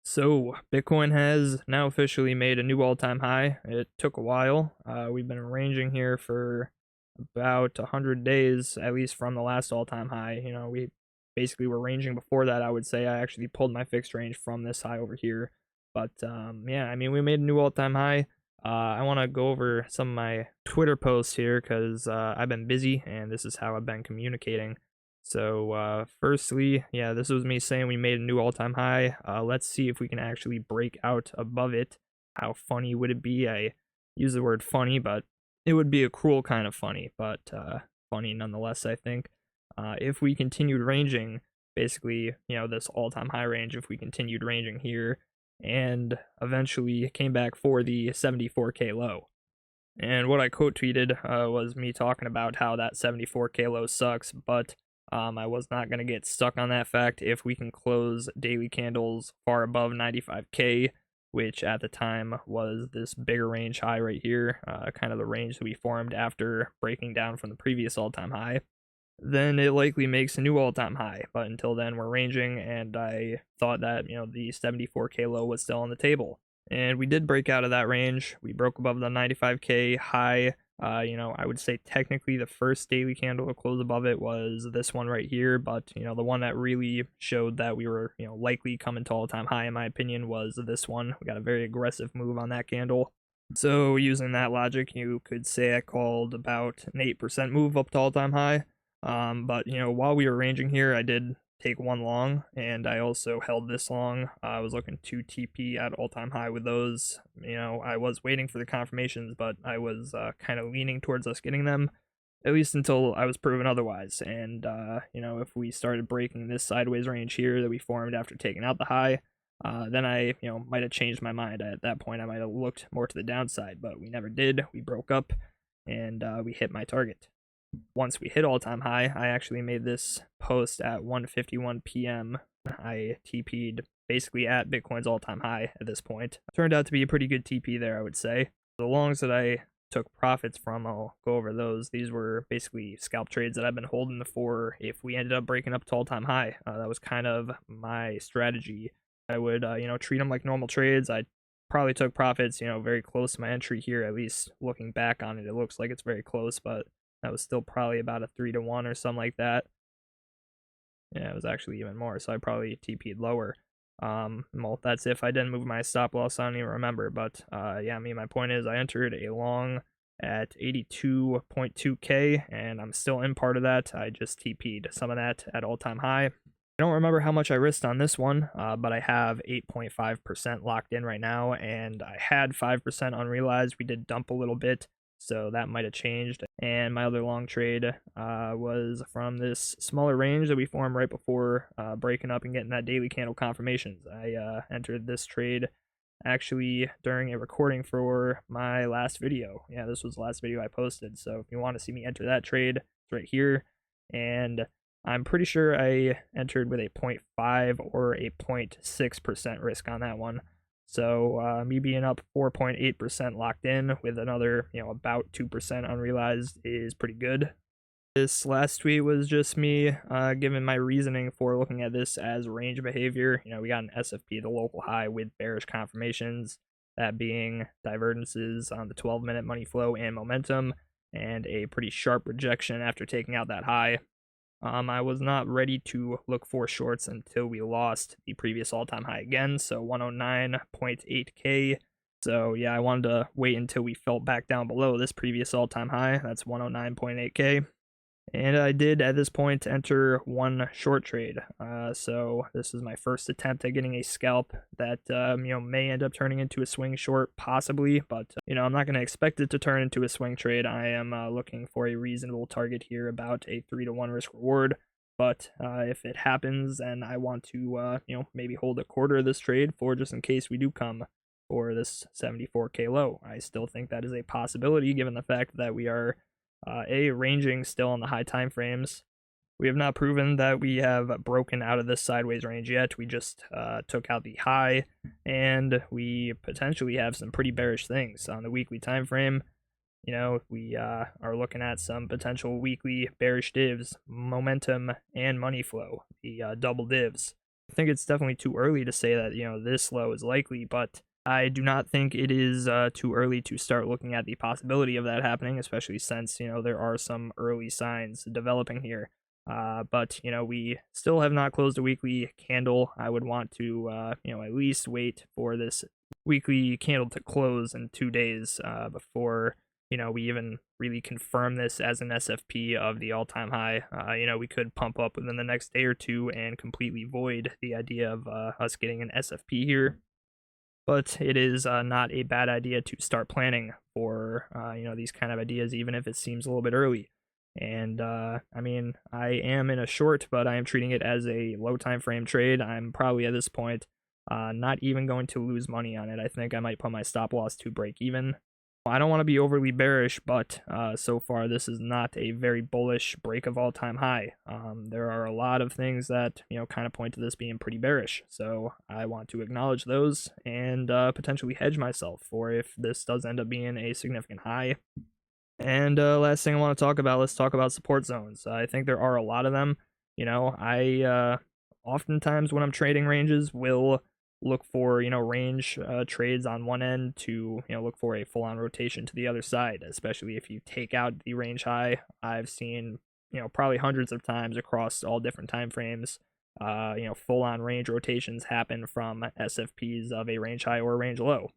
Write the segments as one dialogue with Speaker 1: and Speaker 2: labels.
Speaker 1: So, Bitcoin has now officially made a new all-time high. It took a while. We've been ranging here for about 100 days, at least from the last all-time high. We basically were ranging before that, I would say. I actually pulled my fixed range from this high over here. But, yeah, I mean, we made a new all-time high. I want to go over some of my Twitter posts here because I've been busy, and this is how I've been communicating. So, firstly, yeah, this was me saying we made a new all-time high. Let's see if we can actually break out above it. How funny would it be? I use the word funny, but it would be a cruel kind of funny, but funny nonetheless, I think. If we continued ranging, basically, this all-time high range, if we continued ranging here, and eventually came back for the 74K low. And what I quote tweeted was me talking about how that 74K low sucks, but I was not going to get stuck on that fact if we can close daily candles far above 95K, which at the time was this bigger range high right here, kind of the range that we formed after breaking down from the previous all-time high. Then it likely makes a new all-time high, but until then we're ranging, and I thought that, the 74K low was still on the table. And we did break out of that range. We broke above the 95K high. I would say technically the first daily candle to close above it was this one right here, but, the one that really showed that we were, likely coming to all-time high, in my opinion, was this one. We got a very aggressive move on that candle. So using that logic, you could say I called about an 8% move up to all-time high. But while we were ranging here, I did take one long, and I also held this long. I was looking to TP at all-time high with those. I was waiting for the confirmations, but I was kind of leaning towards us getting them, at least until I was proven otherwise. And if we started breaking this sideways range here that we formed after taking out the high, then I might have changed my mind. At that point, I might have looked more to the downside, but we never did. We broke up, and we hit my target. Once we hit all-time high, I actually made this post at 1:51 p.m. I TP'd basically at Bitcoin's all-time high at this point. Turned out to be a pretty good TP there, I would say. The longs that I took profits from, I'll go over those. These were basically scalp trades that I've been holding for if we ended up breaking up to all-time high. That was kind of my strategy. I would, treat them like normal trades. I probably took profits, very close to my entry here, at least looking back on it. It looks like it's very close, but that was still probably about a 3-to-1 or something like that. Yeah, it was actually even more, so I probably TP'd lower. Well, that's if I didn't move my stop loss. I don't even remember, but yeah, I mean, my point is I entered a long at 82.2K, and I'm still in part of that. I just TP'd some of that at all-time high. I don't remember how much I risked on this one, but I have 8.5% locked in right now, and I had 5% unrealized. We did dump a little bit, so that might have changed. And my other long trade was from this smaller range that we formed right before breaking up and getting that daily candle confirmations. I entered this trade actually during a recording for my last video. Yeah, this was the last video I posted, so if you want to see me enter that trade, it's right here. And I'm pretty sure I entered with a 0.5 or a 0.6% risk on that one. So me being up 4.8% locked in with another, about 2% unrealized is pretty good. This last tweet was just me giving my reasoning for looking at this as range behavior. We got an SFP, the local high, with bearish confirmations, that being divergences on the 12-minute money flow and momentum, and a pretty sharp rejection after taking out that high. I was not ready to look for shorts until we lost the previous all-time high again, so 109.8K. So yeah, I wanted to wait until we fell back down below this previous all-time high. That's 109.8K. And I did at this point enter one short trade. So this is my first attempt at getting a scalp that may end up turning into a swing short, possibly, but I'm not going to expect it to turn into a swing trade. I am looking for a reasonable target here, about a 3-to-1 risk reward. But if it happens, then I want to maybe hold a quarter of this trade for just in case we do come for this 74K low. I still think that is a possibility given the fact that we are ranging still on the high time frames. We have not proven that we have broken out of this sideways range yet. We just took out the high, and we potentially have some pretty bearish things on the weekly time frame. We are looking at some potential weekly bearish divs, momentum and money flow, the double divs. I think it's definitely too early to say that, this low is likely, but I do not think it is too early to start looking at the possibility of that happening, especially since, there are some early signs developing here. But, we still have not closed a weekly candle. I would want to, at least wait for this weekly candle to close in 2 days before, we even really confirm this as an SFP of the all-time high. We could pump up within the next day or two and completely void the idea of us getting an SFP here. But it is not a bad idea to start planning for, these kind of ideas, even if it seems a little bit early. And I am in a short, but I am treating it as a low time frame trade. I'm probably at this point not even going to lose money on it. I think I might put my stop loss to break even. I don't want to be overly bearish, but so far this is not a very bullish break of all-time high. There are a lot of things that kind of point to this being pretty bearish, so I want to acknowledge those and potentially hedge myself for if this does end up being a significant high. And last thing I want to talk about, let's talk about support zones. I think there are a lot of them. I oftentimes when I'm trading ranges will look for range trades on one end to look for a full-on rotation to the other side, especially if you take out the range high. I've seen probably hundreds of times across all different time frames full-on range rotations happen from SFPs of a range high or a range low,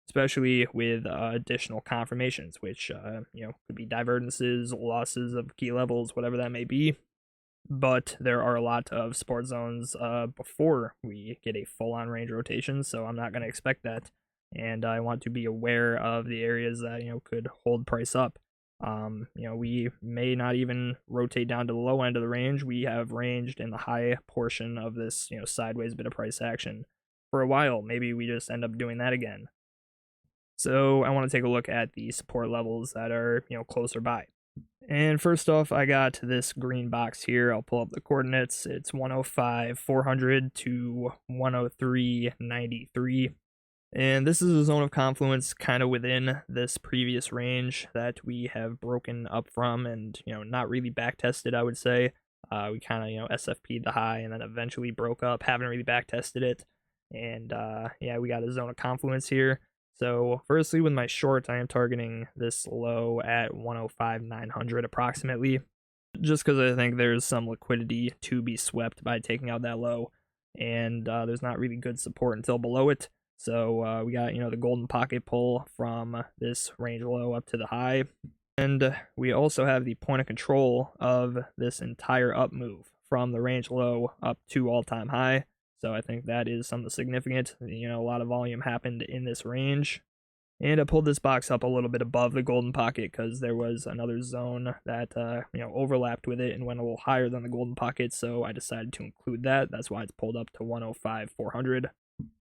Speaker 1: especially with additional confirmations, which could be divergences, losses of key levels, whatever that may be. But there are a lot of support zones before we get a full-on range rotation, so I'm not going to expect that, and I want to be aware of the areas that could hold price up. We may not even rotate down to the low end of the range. We have ranged in the high portion of this sideways bit of price action for a while. Maybe we just end up doing that again. So I want to take a look at the support levels that are closer by. And first off, I got this green box here. I'll pull up the coordinates. It's 105,400 to 103,93. And this is a zone of confluence kind of within this previous range that we have broken up from and, not really back tested, I would say. We kind of, SFP'd the high and then eventually broke up. Haven't really back tested it. And we got a zone of confluence here. So firstly, with my short, I am targeting this low at 105,900 approximately, just because I think there's some liquidity to be swept by taking out that low, and there's not really good support until below it. So we got the golden pocket pull from this range low up to the high, and we also have the point of control of this entire up move from the range low up to all-time high. So I think that is something significant. A lot of volume happened in this range. And I pulled this box up a little bit above the golden pocket because there was another zone that overlapped with it and went a little higher than the golden pocket. So I decided to include that. That's why it's pulled up to 105,400.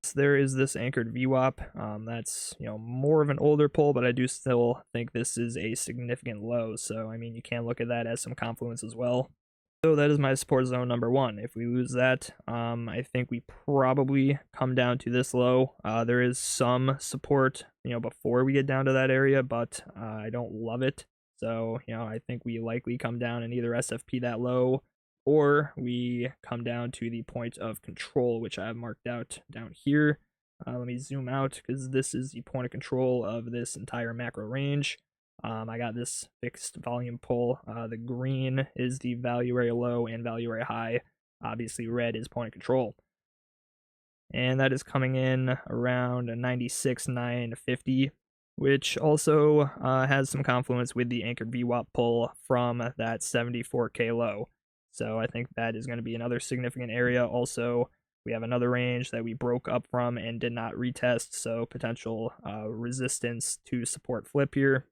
Speaker 1: So there is this anchored VWAP. That's more of an older pull, but I do still think this is a significant low. So you can look at that as some confluence as well. So that is my support zone number one. If we lose that, I think we probably come down to this low. There is some support, before we get down to that area, but I don't love it. So, I think we likely come down and either SFP that low, or we come down to the point of control, which I have marked out down here. Let me zoom out because this is the point of control of this entire macro range. I got this fixed volume pull. The green is the value area low and value area high. Obviously, red is point of control. And that is coming in around 96,950, which also has some confluence with the anchored VWAP pull from that 74K low. So I think that is going to be another significant area. Also, we have another range that we broke up from and did not retest, so potential resistance to support flip here.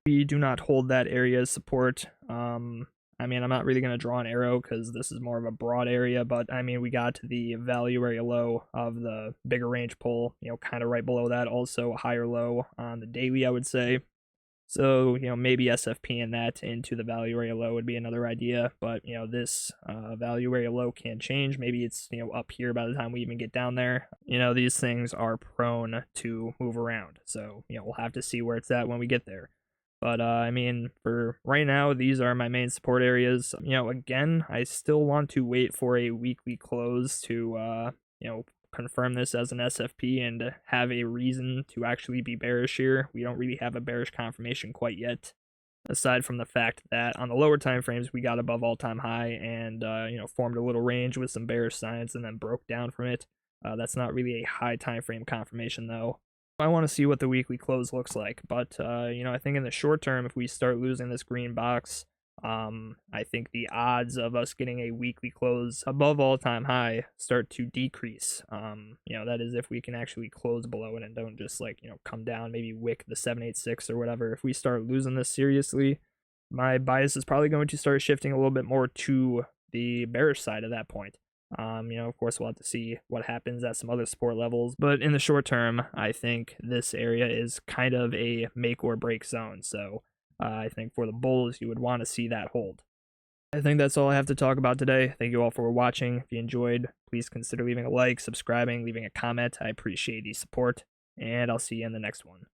Speaker 1: We do not hold that area as support. I'm not really going to draw an arrow because this is more of a broad area, but we got the value area low of the bigger range pull, kind of right below that. Also a higher low on the daily, I would say. So, maybe SFPing that into the value area low would be another idea, but, this value area low can change. Maybe it's, up here by the time we even get down there. These things are prone to move around. So, we'll have to see where it's at when we get there. But I mean, for right now, these are my main support areas. Again, I still want to wait for a weekly close to confirm this as an SFP and have a reason to actually be bearish here. We don't really have a bearish confirmation quite yet, aside from the fact that on the lower time frames we got above all-time high and formed a little range with some bearish signs and then broke down from it. That's not really a high time frame confirmation though. I want to see what the weekly close looks like, but I think in the short term, if we start losing this green box, I think the odds of us getting a weekly close above all-time high start to decrease. That is if we can actually close below it and don't just come down, maybe wick the 786 or whatever. If we start losing this seriously, my bias is probably going to start shifting a little bit more to the bearish side at that point. Of course, we'll have to see what happens at some other support levels. But in the short term, I think this area is kind of a make or break zone. So I think for the bulls, you would want to see that hold. I think that's all I have to talk about today. Thank you all for watching. If you enjoyed, please consider leaving a like, subscribing, leaving a comment. I appreciate the support, and I'll see you in the next one.